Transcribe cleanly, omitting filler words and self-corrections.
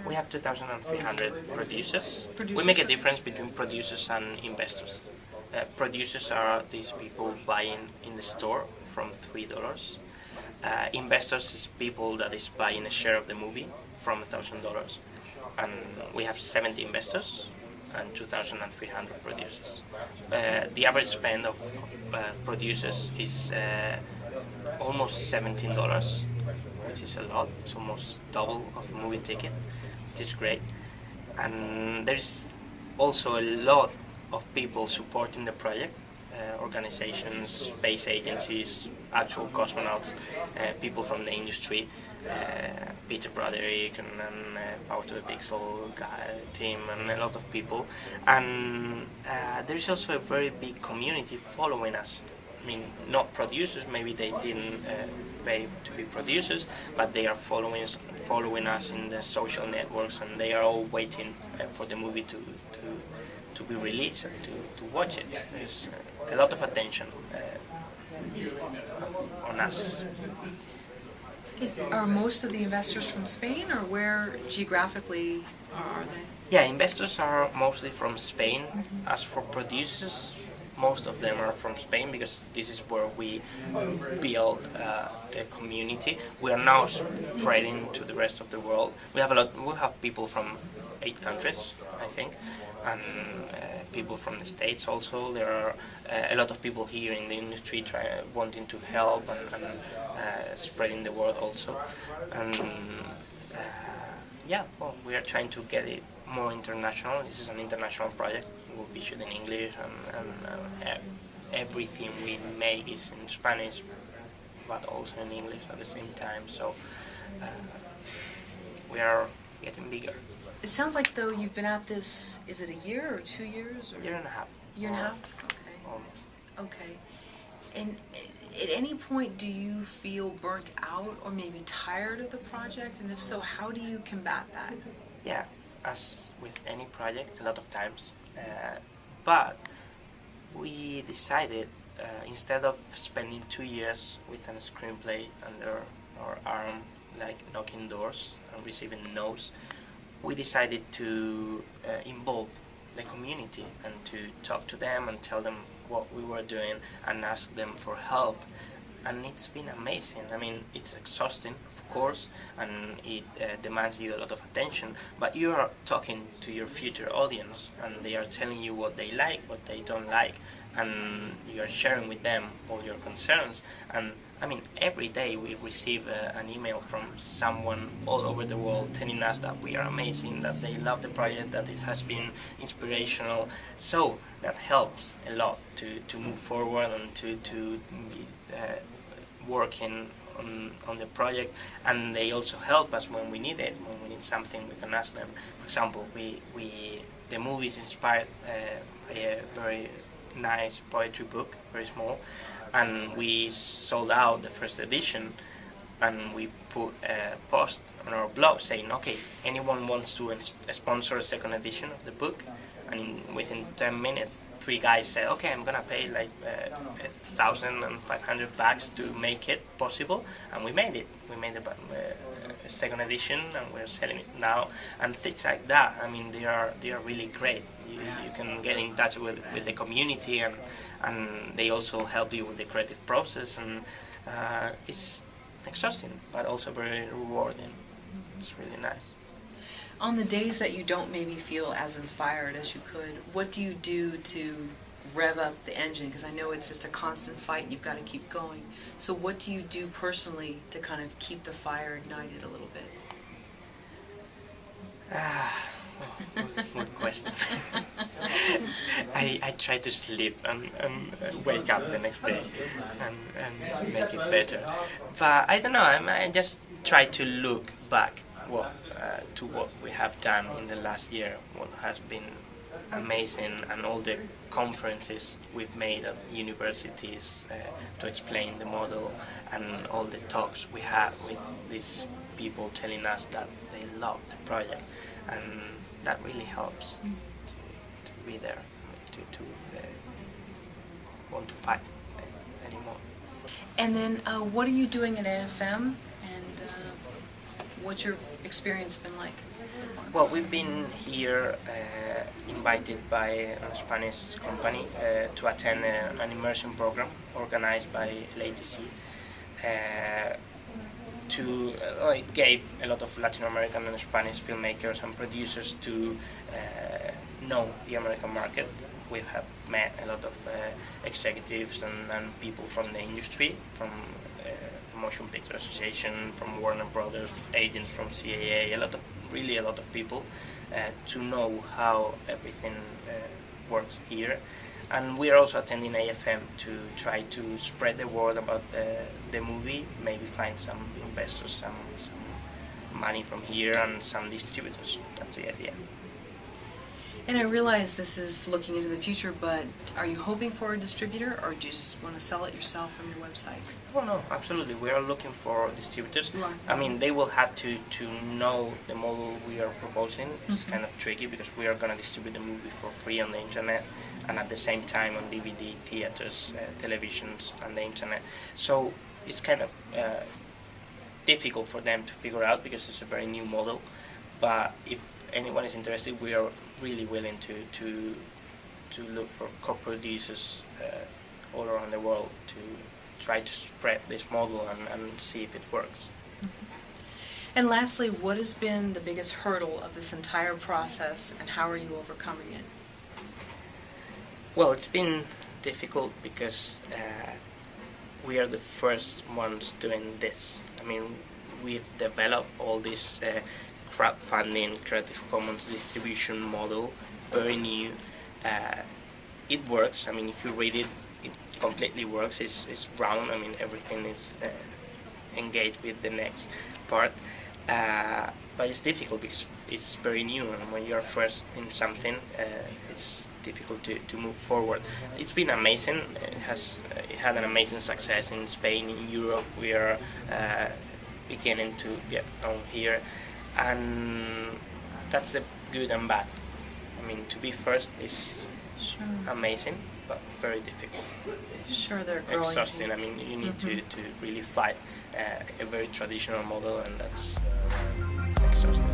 We have 2,300 producers. Producers. We make a difference between producers and investors. Producers are these people buying in the store from $3. Investors is people that is buying a share of the movie from $1,000. And we have 70 investors and 2,300 producers. The average spend of producers is almost $17, which is a lot. It's almost double of a movie ticket, which is great. And there's also a lot of people supporting the project, organizations, space agencies, actual cosmonauts, people from the industry, Peter Broderick and Power to the Pixel team, and a lot of people. And there's also a very big community following us. I mean, not producers, maybe they didn't pay to be producers, but they are following us in the social networks, and they are all waiting for the movie to be released and to watch it. There's a lot of attention on us. Are most of the investors from Spain, or where geographically are they? Yeah, investors are mostly from Spain. As for producers, most of them are from Spain, because this is where we build the community. We are now spreading to the rest of the world. We have people from 8 countries, I think, and people from the States also. There are a lot of people here in the industry wanting to help and spreading the word also. And yeah, well, we are trying to get it more international. This is an international project. We'll be shooting in English, and everything we make is in Spanish, but also in English at the same time. So we are getting bigger. It sounds like, though, you've been at this, is it a year or 2 years? Or Year and a half. Year and a half? Okay. Almost. Okay. And at any point, do you feel burnt out or maybe tired of the project? And if so, how do you combat that? Yeah, as with any project, a lot of times. But we decided, instead of spending 2 years with a screenplay under our arm, like knocking doors and receiving no's, we decided to involve the community and to talk to them and tell them what we were doing and ask them for help. And it's been amazing. I mean, it's exhausting, of course, and it demands you a lot of attention, but you are talking to your future audience, and they are telling you what they like, what they don't like, and you are sharing with them all your concerns. And I mean, every day we receive an email from someone all over the world telling us that we are amazing, that they love the project, that it has been inspirational. So that helps a lot to move forward and to working on the project. And they also help us when we need it. When we need something, we can ask them. For example, the movie is inspired by a very nice poetry book, very small, and we sold out the first edition, and we put a post on our blog saying, okay, anyone wants to sponsor a second edition of the book? And within 10 minutes, 3 guys said, okay, I'm gonna pay like $1,500 to make it possible, and we made it. We made a second edition, and we're selling it now, and things like that. I mean, they are really great. You can get in touch with the community, and they also help you with the creative process, and it's exhausting, but also very rewarding. It's really nice. On the days that you don't maybe feel as inspired as you could, what do you do to rev up the engine? Because I know it's just a constant fight and you've got to keep going. So what do you do personally to kind of keep the fire ignited a little bit? Good question. I try to sleep and wake up the next day and make it better. But I don't know, I just try to look back to what we have done in the last year, what has been amazing, and all the conferences we've made at universities to explain the model, and all the talks we had with these people telling us that they love the project, and that really helps to be there, to want to fight anymore. And then what are you doing at AFM, and What's your experience been like so far? Well, we've been here invited by a Spanish company to attend an immersion program organized by LATC. It gave a lot of Latin American and Spanish filmmakers and producers to know the American market. We have met a lot of executives and people from the industry, from the Motion Picture Association, from Warner Brothers, agents from CAA, a lot of people to know how everything works here. And we are also attending AFM to try to spread the word about the movie, maybe find some investors, some money from here, and some distributors. That's the idea. And I realize this is looking into the future, but are you hoping for a distributor, or do you just want to sell it yourself from your website? Oh no, absolutely. We are looking for distributors. You are? I mean, they will have to know the model we are proposing. It's kind of tricky because we are going to distribute the movie for free on the internet and at the same time on DVD, theaters, televisions, and the internet. So it's kind of difficult for them to figure out because it's a very new model. But if anyone is interested, we are really willing to look for co-producers all around the world to try to spread this model and see if it works. And lastly, what has been the biggest hurdle of this entire process, and how are you overcoming it? Well, it's been difficult because we are the first ones doing this. I mean, we've developed all this crowdfunding, Creative Commons distribution model, very new. It works. I mean, if you read it, it completely works. It's round. I mean, everything is engaged with the next part. But it's difficult because it's very new, and when you are first in something, it's difficult to move forward. It's been amazing. It had an amazing success in Spain, in Europe. We are beginning to get on here, and that's the good and bad. I mean, to be first is amazing, but very difficult. Sure, they're growing. Exhausting. I mean, you need to really fight a very traditional model, and that's exhausting.